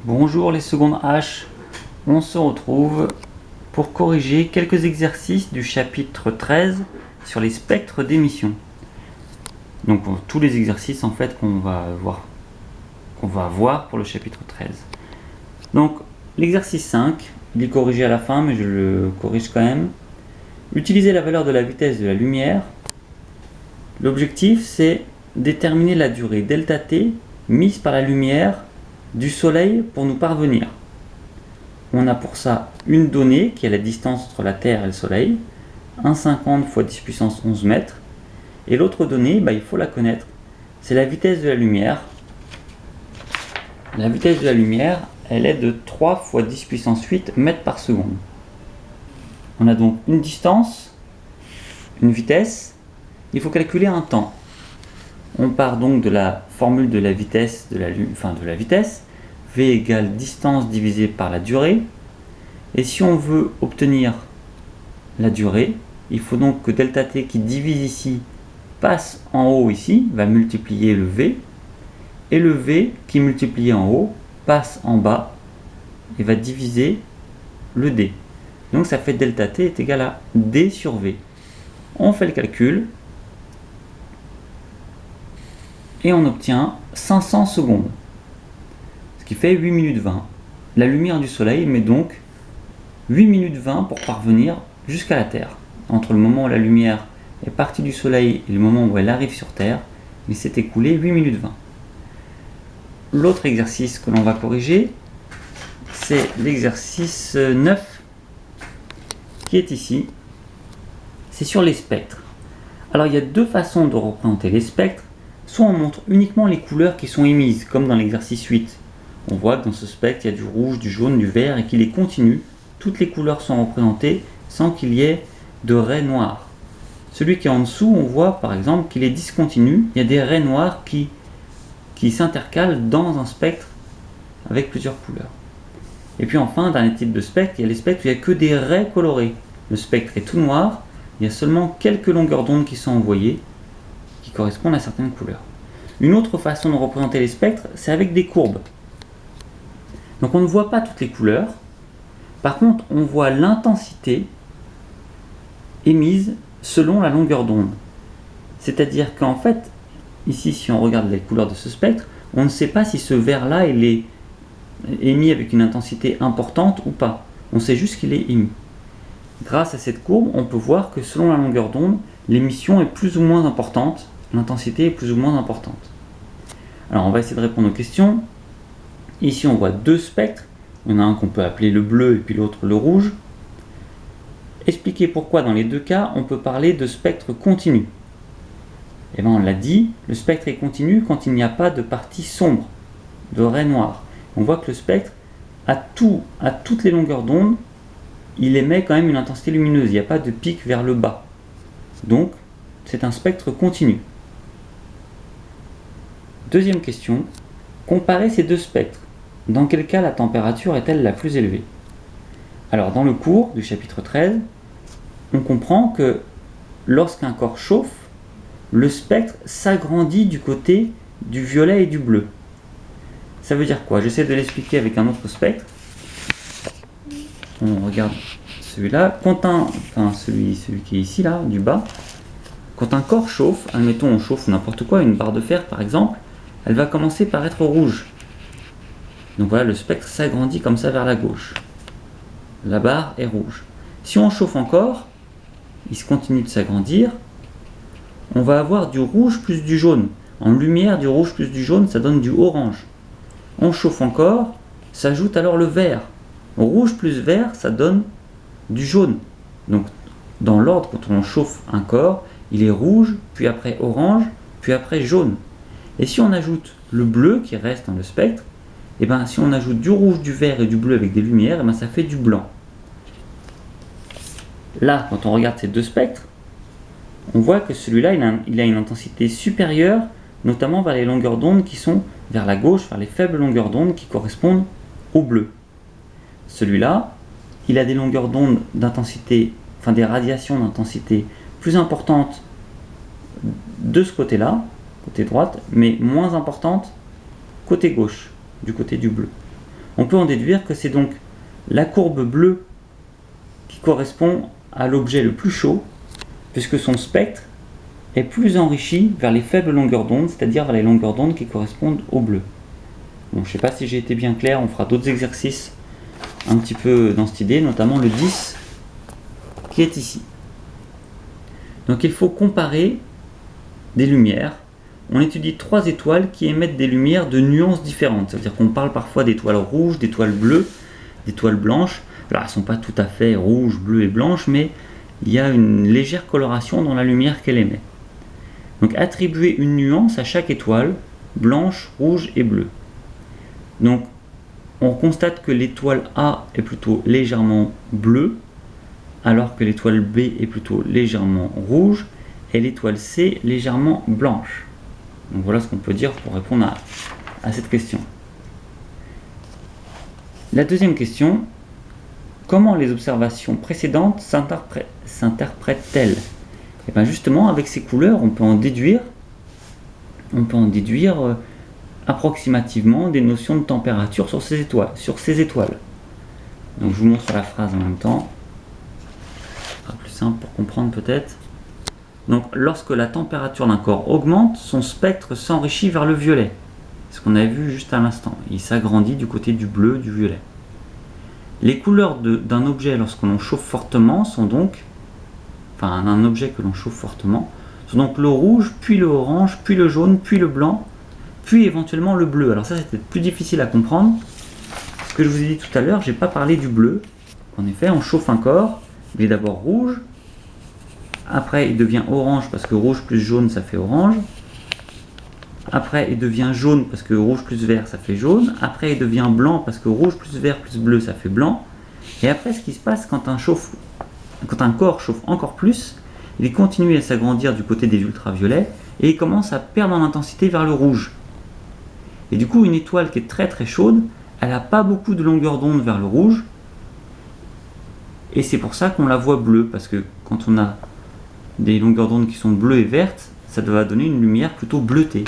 Bonjour les secondes H, on se retrouve pour corriger quelques exercices du chapitre 13 sur les spectres d'émission. Donc tous les exercices en fait qu'on va voir pour le chapitre 13. Donc l'exercice 5, il est corrigé à la fin mais je le corrige quand même. Utiliser la valeur de la vitesse de la lumière. L'objectif c'est déterminer la durée ΔT mise par la lumière du soleil pour nous parvenir. On a pour ça une donnée qui est la distance entre la Terre et le soleil, 1,50 fois 10 puissance 11 mètres, et l'autre donnée, il faut la connaître, c'est la vitesse de la lumière. La vitesse de la lumière, elle est de 3 fois 10 puissance 8 mètres par seconde. On a donc une distance, une vitesse, il faut calculer un temps. On part donc de la formule de la vitesse de la vitesse, V égale distance divisée par la durée. Et si on veut obtenir la durée, il faut donc que ΔT qui divise ici passe en haut ici, va multiplier le V, et le V qui multiplié en haut passe en bas et va diviser le D. Donc ça fait ΔT est égal à D sur V. On fait le calcul et on obtient 500 secondes, ce qui fait 8 minutes 20. La lumière du soleil met donc 8 minutes 20 pour parvenir jusqu'à la Terre. Entre le moment où la lumière est partie du soleil et le moment où elle arrive sur Terre, il s'est écoulé 8 minutes 20. L'autre exercice que l'on va corriger, c'est l'exercice 9 qui est ici. C'est sur les spectres. Alors il y a deux façons de représenter les spectres. Soit on montre uniquement les couleurs qui sont émises, comme dans l'exercice 8. On voit que dans ce spectre, il y a du rouge, du jaune, du vert, et qu'il est continu. Toutes les couleurs sont représentées sans qu'il y ait de raies noires. Celui qui est en dessous, on voit par exemple qu'il est discontinu. Il y a des raies noires qui s'intercalent dans un spectre avec plusieurs couleurs. Et puis enfin, dernier type de spectre, il y a les spectres où il n'y a que des raies colorées. Le spectre est tout noir, il y a seulement quelques longueurs d'onde qui sont envoyées, qui correspondent à certaines couleurs. Une autre façon de représenter les spectres, c'est avec des courbes. Donc on ne voit pas toutes les couleurs, par contre on voit l'intensité émise selon la longueur d'onde. C'est-à-dire qu'en fait, ici si on regarde les couleurs de ce spectre, on ne sait pas si ce vert-là il est émis avec une intensité importante ou pas. On sait juste qu'il est émis. Grâce à cette courbe, on peut voir que selon la longueur d'onde, l'émission est plus ou moins importante, l'intensité est plus ou moins importante. Alors on va essayer de répondre aux questions. Ici on voit deux spectres, il y en a un qu'on peut appeler le bleu et puis l'autre le rouge. Expliquer pourquoi dans les deux cas on peut parler de spectre continu. Et bien on l'a dit, le spectre est continu quand il n'y a pas de partie sombre, de raies noires. On voit que le spectre, à toutes les longueurs d'onde, il émet quand même une intensité lumineuse, il n'y a pas de pic vers le bas. Donc c'est un spectre continu. Deuxième question, comparer ces deux spectres. Dans quel cas la température est-elle la plus élevée? Alors dans le cours du chapitre 13, on comprend que lorsqu'un corps chauffe, le spectre s'agrandit du côté du violet et du bleu. Ça veut dire quoi? J'essaie de l'expliquer avec un autre spectre. On regarde celui-là. Celui qui est ici, là, du bas. Quand un corps chauffe, admettons on chauffe n'importe quoi, une barre de fer par exemple, elle va commencer par être rouge. Donc voilà, le spectre s'agrandit comme ça vers la gauche. La barre est rouge. Si on chauffe encore, il se continue de s'agrandir, on va avoir du rouge plus du jaune. En lumière, du rouge plus du jaune, ça donne du orange. On chauffe encore, s'ajoute alors le vert. Rouge plus vert, ça donne du jaune. Donc dans l'ordre, quand on chauffe un corps, il est rouge, puis après orange, puis après jaune. Et si on ajoute le bleu qui reste dans le spectre, et si on ajoute du rouge, du vert et du bleu avec des lumières, ça fait du blanc. Là, quand on regarde ces deux spectres, on voit que celui-là, il a une intensité supérieure, notamment vers les longueurs d'onde qui sont vers la gauche, vers les faibles longueurs d'onde qui correspondent au bleu. Celui-là, il a des longueurs d'onde d'intensité, des radiations d'intensité plus importantes de ce côté-là, côté droite, mais moins importantes côté gauche, du côté du bleu. On peut en déduire que c'est donc la courbe bleue qui correspond à l'objet le plus chaud, puisque son spectre est plus enrichi vers les faibles longueurs d'onde, c'est-à-dire vers les longueurs d'onde qui correspondent au bleu. Bon, je ne sais pas si j'ai été bien clair, on fera d'autres exercices un petit peu dans cette idée, notamment le 10 qui est ici. Donc il faut comparer des lumières. On étudie 3 étoiles qui émettent des lumières de nuances différentes. C'est-à-dire qu'on parle parfois d'étoiles rouges, d'étoiles bleues, d'étoiles blanches. Alors elles ne sont pas tout à fait rouges, bleues et blanches, mais il y a une légère coloration dans la lumière qu'elle émet. Donc attribuer une nuance à chaque étoile, blanche, rouge et bleue. Donc on constate que l'étoile A est plutôt légèrement bleue, alors que l'étoile B est plutôt légèrement rouge, et l'étoile C légèrement blanche. Donc voilà ce qu'on peut dire pour répondre à cette question. La deuxième question, comment les observations précédentes s'interprètent-elles? Et bien justement, avec ces couleurs, on peut en déduire approximativement des notions de température sur ces étoiles. Donc je vous montre la phrase en même temps. Ce sera plus simple pour comprendre peut-être. Donc lorsque la température d'un corps augmente, son spectre s'enrichit vers le violet. C'est ce qu'on a vu juste à l'instant. Il s'agrandit du côté du bleu, du violet. Les couleurs d'un objet lorsque l'on chauffe fortement sont donc, un objet que l'on chauffe fortement, sont donc le rouge, puis le orange, puis le jaune, puis le blanc, puis éventuellement le bleu. Alors ça, c'était plus difficile à comprendre. Ce que je vous ai dit tout à l'heure, je n'ai pas parlé du bleu. En effet, on chauffe un corps, il est d'abord rouge, après il devient orange parce que rouge plus jaune ça fait orange, après il devient jaune parce que rouge plus vert ça fait jaune, après il devient blanc parce que rouge plus vert plus bleu ça fait blanc, et après ce qui se passe quand un corps chauffe encore plus, il continue à s'agrandir du côté des ultraviolets et il commence à perdre en intensité vers le rouge. Et du coup, une étoile qui est très très chaude, elle n'a pas beaucoup de longueur d'onde vers le rouge, et c'est pour ça qu'on la voit bleue, parce que quand on a des longueurs d'onde qui sont bleues et vertes, ça va donner une lumière plutôt bleutée.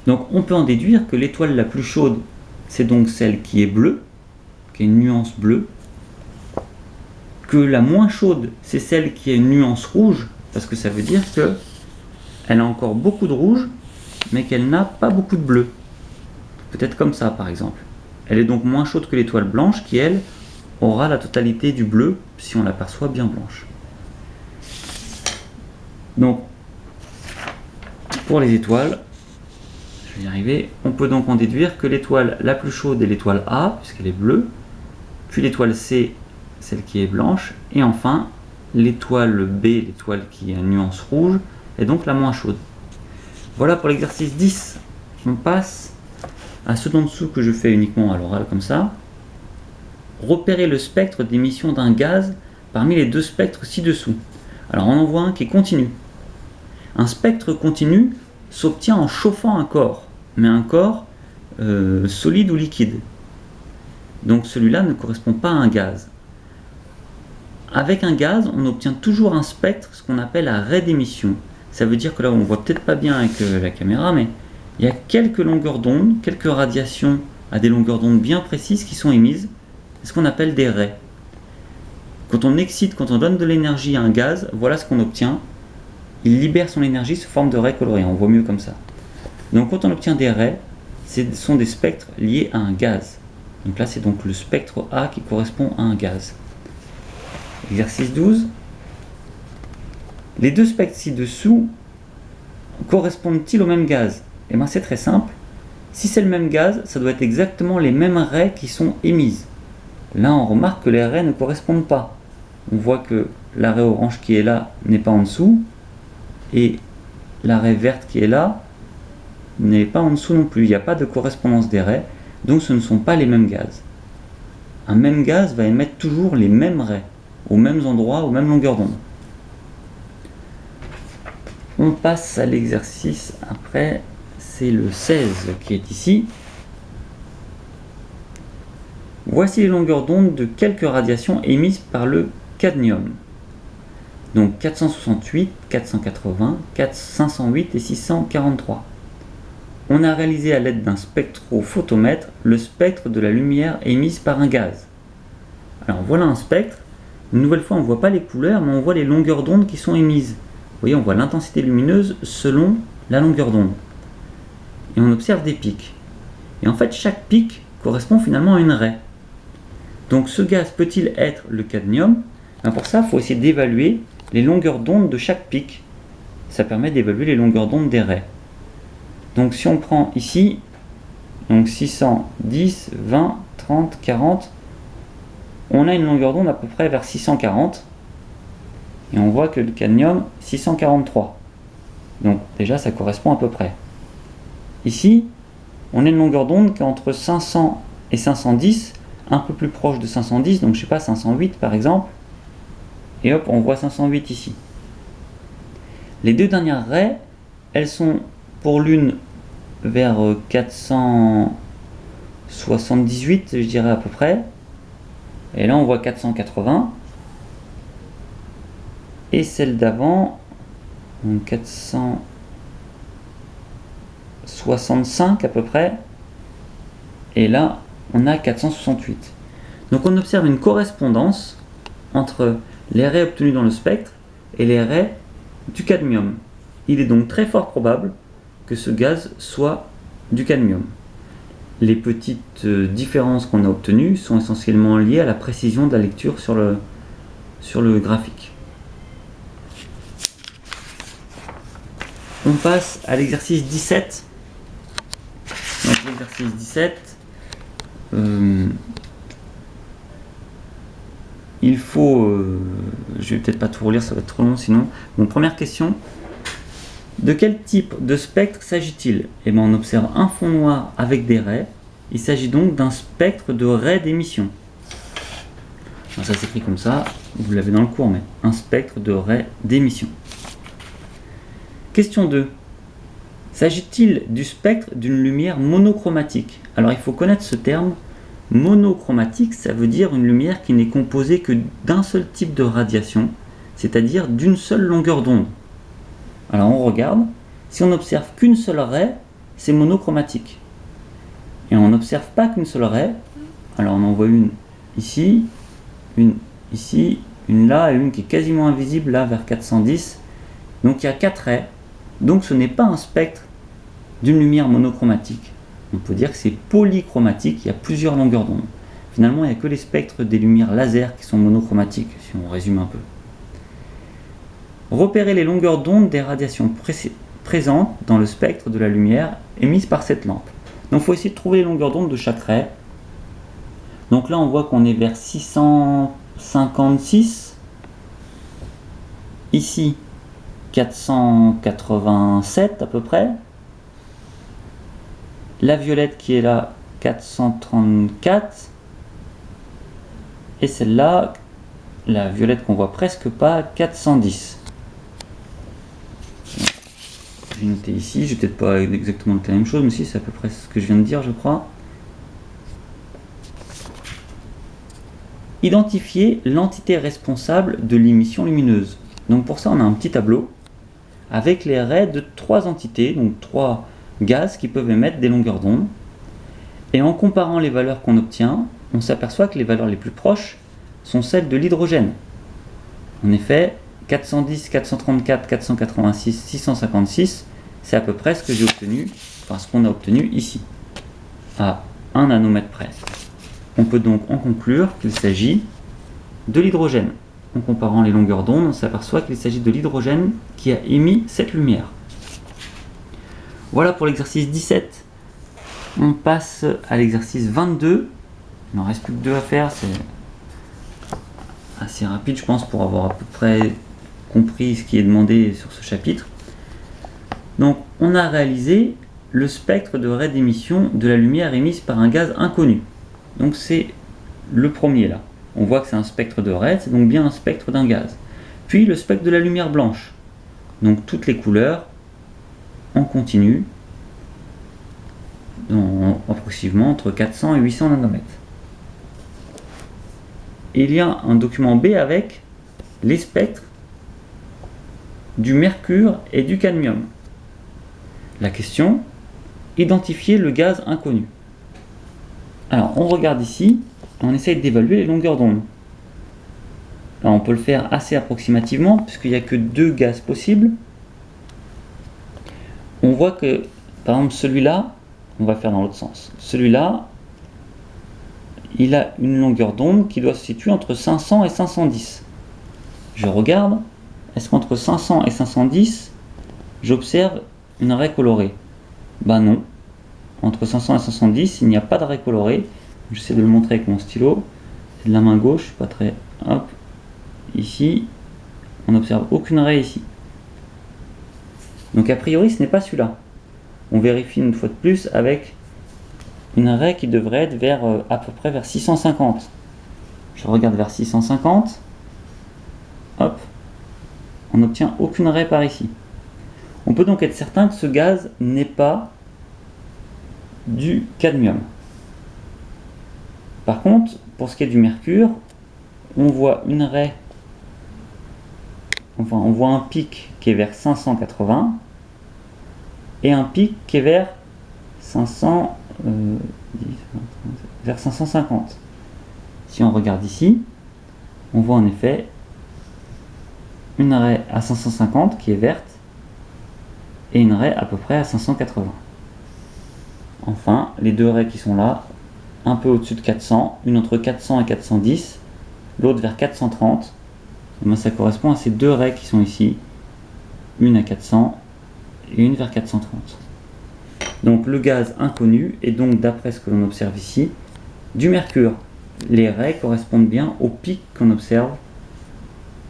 Donc on peut en déduire que l'étoile la plus chaude, c'est donc celle qui est bleue, qui a une nuance bleue, que la moins chaude, c'est celle qui a une nuance rouge, parce que ça veut dire qu'elle a encore beaucoup de rouge, mais qu'elle n'a pas beaucoup de bleu. Peut-être comme ça par exemple. Elle est donc moins chaude que l'étoile blanche qui, elle, aura la totalité du bleu si on l'aperçoit bien blanche. Donc, pour les étoiles, je vais y arriver, on peut donc en déduire que l'étoile la plus chaude est l'étoile A, puisqu'elle est bleue, puis l'étoile C, celle qui est blanche, et enfin l'étoile B, l'étoile qui a une nuance rouge, est donc la moins chaude. Voilà pour l'exercice 10. On passe à ceux d'en dessous que je fais uniquement à l'oral comme ça. Repérer le spectre d'émission d'un gaz parmi les deux spectres ci-dessous. Alors on en voit un qui est continu. Un spectre continu s'obtient en chauffant un corps, mais un corps solide ou liquide. Donc celui-là ne correspond pas à un gaz. Avec un gaz, on obtient toujours un spectre, ce qu'on appelle un ray d'émission. Ça veut dire que là, on ne voit peut-être pas bien avec la caméra, mais il y a quelques longueurs d'onde, quelques radiations à des longueurs d'onde bien précises qui sont émises. C'est ce qu'on appelle des rays. Quand on excite, quand on donne de l'énergie à un gaz, voilà ce qu'on obtient. Il libère son énergie sous forme de rays colorés. On voit mieux comme ça. Donc quand on obtient des rays, ce sont des spectres liés à un gaz. Donc là, c'est donc le spectre A qui correspond à un gaz. Exercice 12. Les deux spectres ci-dessous correspondent-ils au même gaz? Eh bien c'est très simple. Si c'est le même gaz, ça doit être exactement les mêmes raies qui sont émises. Là, on remarque que les raies ne correspondent pas. On voit que la raie orange qui est là n'est pas en dessous, et la raie verte qui est là n'est pas en dessous non plus. Il n'y a pas de correspondance des raies, donc ce ne sont pas les mêmes gaz. Un même gaz va émettre toujours les mêmes raies, aux mêmes endroits, aux mêmes longueurs d'onde. On passe à l'exercice après, c'est le 16 qui est ici. Voici les longueurs d'onde de quelques radiations émises par le cadmium. Donc 468, 480, 508 et 643. On a réalisé à l'aide d'un spectrophotomètre le spectre de la lumière émise par un gaz. Alors voilà un spectre. Une nouvelle fois, on ne voit pas les couleurs, mais on voit les longueurs d'onde qui sont émises. Vous voyez, on voit l'intensité lumineuse selon la longueur d'onde. Et on observe des pics. Et en fait, chaque pic correspond finalement à une raie. Donc ce gaz peut-il être le cadmium? Pour ça, il faut essayer d'évaluer les longueurs d'onde de chaque pic. Ça permet d'évaluer les longueurs d'onde des raies. Donc si on prend ici, donc 610, 20, 30, 40, on a une longueur d'onde à peu près vers 640. Et on voit que le cadmium, 643. Donc déjà, ça correspond à peu près. Ici, on a une longueur d'onde qui est entre 500 et 510, un peu plus proche de 510, donc je sais pas, 508 par exemple. Et hop, on voit 508 ici. Les deux dernières raies, elles sont pour l'une vers 478, je dirais à peu près. Et là, on voit 480. Et celle d'avant, 465 à peu près. Et là, on a 468. Donc on observe une correspondance entre les raies obtenues dans le spectre et les raies du cadmium. Il est donc très fort probable que ce gaz soit du cadmium. Les petites différences qu'on a obtenues sont essentiellement liées à la précision de la lecture sur le graphique. On passe à l'exercice 17. Donc l'exercice 17, il faut, je vais peut-être pas tout relire, ça va être trop long sinon. Bon, première question, de quel type de spectre s'agit-il? Eh bien, on observe un fond noir avec des raies. Il s'agit donc d'un spectre de raies d'émission. Ça s'écrit comme ça, vous l'avez dans le cours, mais un spectre de raies d'émission. Question 2. S'agit-il du spectre d'une lumière monochromatique? Alors il faut connaître ce terme. Monochromatique, ça veut dire une lumière qui n'est composée que d'un seul type de radiation, c'est-à-dire d'une seule longueur d'onde. Alors on regarde, si on n'observe qu'une seule raie, c'est monochromatique. Et on n'observe pas qu'une seule raie, alors on en voit une ici, une ici, une là et une qui est quasiment invisible là vers 410. Donc il y a 4 raies, donc ce n'est pas un spectre d'une lumière monochromatique. On peut dire que c'est polychromatique, il y a plusieurs longueurs d'onde. Finalement, il n'y a que les spectres des lumières laser qui sont monochromatiques, si on résume un peu. Repérer les longueurs d'onde des radiations présentes dans le spectre de la lumière émise par cette lampe. Donc il faut essayer de trouver les longueurs d'onde de chaque raie. Donc là, on voit qu'on est vers 656. Ici, 487 à peu près. La violette qui est là, 434. Et celle-là, la violette qu'on voit presque pas, 410. J'ai noté ici, je vais peut-être pas exactement la même chose, mais si, c'est à peu près ce que je viens de dire, je crois. Identifier l'entité responsable de l'émission lumineuse. Donc pour ça, on a un petit tableau avec les raies de 3 entités, donc 3 gaz qui peuvent émettre des longueurs d'onde. Et en comparant les valeurs qu'on obtient, on s'aperçoit que les valeurs les plus proches sont celles de l'hydrogène. En effet, 410, 434, 486, 656, c'est à peu près ce que j'ai obtenu, enfin ce qu'on a obtenu ici, à 1 nanomètre près. On peut donc en conclure qu'il s'agit de l'hydrogène. En comparant les longueurs d'onde, on s'aperçoit qu'il s'agit de l'hydrogène qui a émis cette lumière. Voilà pour l'exercice 17. On passe à l'exercice 22. Il n'en reste plus que 2 à faire, c'est assez rapide je pense pour avoir à peu près compris ce qui est demandé sur ce chapitre. Donc on a réalisé le spectre de raies d'émission de la lumière émise par un gaz inconnu. Donc c'est le premier là. On voit que c'est un spectre de raies, c'est donc bien un spectre d'un gaz. Puis le spectre de la lumière blanche. Donc toutes les couleurs en continu, approximativement entre 400 et 800 nanomètres. Et il y a un document B avec les spectres du mercure et du cadmium. La question, identifier le gaz inconnu. Alors, on regarde ici, on essaye d'évaluer les longueurs d'onde. Alors, on peut le faire assez approximativement, puisqu'il n'y a que 2 gaz possibles. On voit que, par exemple, celui-là, on va faire dans l'autre sens. Celui-là, il a une longueur d'onde qui doit se situer entre 500 et 510. Je regarde, est-ce qu'entre 500 et 510, j'observe une raie colorée? Ben non. Entre 500 et 510, il n'y a pas de raie colorée. J'essaie de le montrer avec mon stylo. C'est de la main gauche, pas très... Hop. Ici, on n'observe aucune raie ici. Donc a priori, ce n'est pas celui-là. On vérifie une fois de plus avec une raie qui devrait être vers à peu près vers 650. Je regarde vers 650. Hop. On n'obtient aucune raie par ici. On peut donc être certain que ce gaz n'est pas du cadmium. Par contre, pour ce qui est du mercure, on voit une raie, enfin on voit un pic qui est vers 580 et un pic qui est vers 550. Si on regarde ici, on voit en effet une raie à 550 qui est verte et une raie à peu près à 580. Enfin, les 2 raies qui sont là, un peu au-dessus de 400, une entre 400 et 410, l'autre vers 430. Et ça correspond à ces 2 raies qui sont ici, une à 400 et une vers 430. Donc le gaz inconnu est donc, d'après ce que l'on observe ici, du mercure. Les raies correspondent bien au pic qu'on observe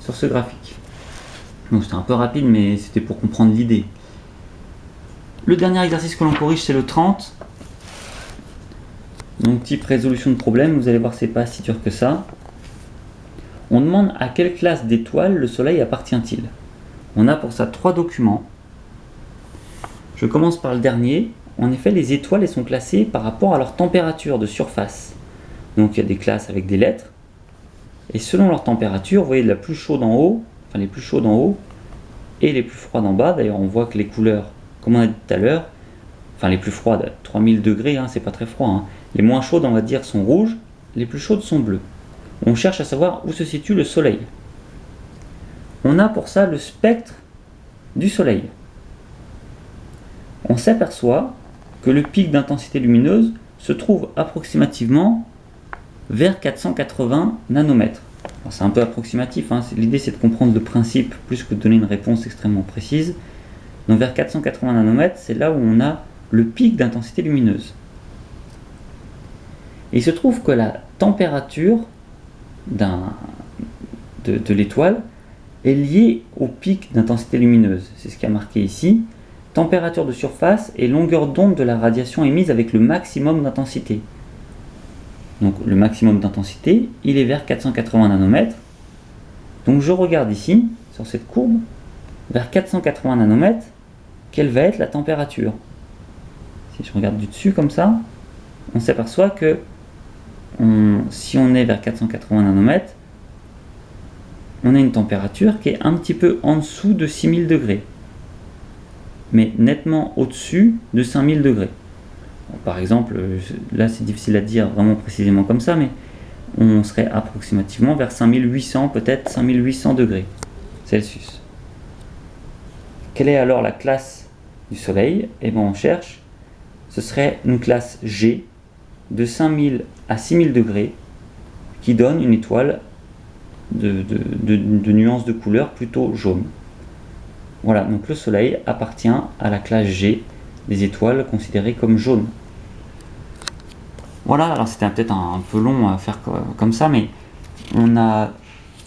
sur ce graphique. Donc c'était un peu rapide, mais c'était pour comprendre l'idée. Le dernier exercice que l'on corrige, c'est le 30. Donc type résolution de problème, vous allez voir, c'est pas si dur que ça. On demande à quelle classe d'étoiles le Soleil appartient-il. On a pour ça 3 documents. Je commence par le dernier. En effet, les étoiles elles sont classées par rapport à leur température de surface. Donc il y a des classes avec des lettres. Et selon leur température, vous voyez de la plus chaude en haut, enfin les plus chaudes en haut, et les plus froides en bas. D'ailleurs, on voit que les couleurs, comme on a dit tout à l'heure, enfin les plus froides, 3000 degrés, hein, c'est pas très froid. Hein. Les moins chaudes, on va dire, sont rouges, les plus chaudes sont bleues. On cherche à savoir où se situe le Soleil. On a pour ça le spectre du Soleil. On s'aperçoit que le pic d'intensité lumineuse se trouve approximativement vers 480 nanomètres. C'est un peu approximatif, hein. L'idée c'est de comprendre le principe plus que de donner une réponse extrêmement précise. Donc vers 480 nanomètres, c'est là où on a le pic d'intensité lumineuse. Et il se trouve que la température de l'étoile est liée au pic d'intensité lumineuse. C'est ce qui est marqué ici. Température de surface et longueur d'onde de la radiation émise avec le maximum d'intensité. Donc le maximum d'intensité, il est vers 480 nanomètres. Donc je regarde ici, sur cette courbe, vers 480 nanomètres, quelle va être la température. Si je regarde du dessus comme ça, on s'aperçoit que si on est vers 480 nanomètres, on a une température qui est un petit peu en dessous de 6000 degrés, mais nettement au-dessus de 5000 degrés. Par exemple, là c'est difficile à dire vraiment précisément comme ça, mais on serait approximativement vers 5800, peut-être 5800 degrés Celsius. Quelle est alors la classe du Soleil? Eh bien on cherche, ce serait une classe G de 5000 à 6000 degrés qui donne une étoile de nuances de couleur plutôt jaune. Voilà, donc le Soleil appartient à la classe G des étoiles considérées comme jaunes. Voilà, alors c'était peut-être un peu long à faire comme ça, mais on a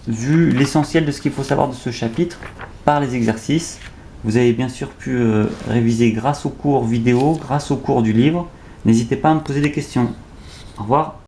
vu l'essentiel de ce qu'il faut savoir de ce chapitre par les exercices. Vous avez bien sûr pu réviser grâce aux cours vidéo, grâce aux cours du livre. N'hésitez pas à me poser des questions. Au revoir.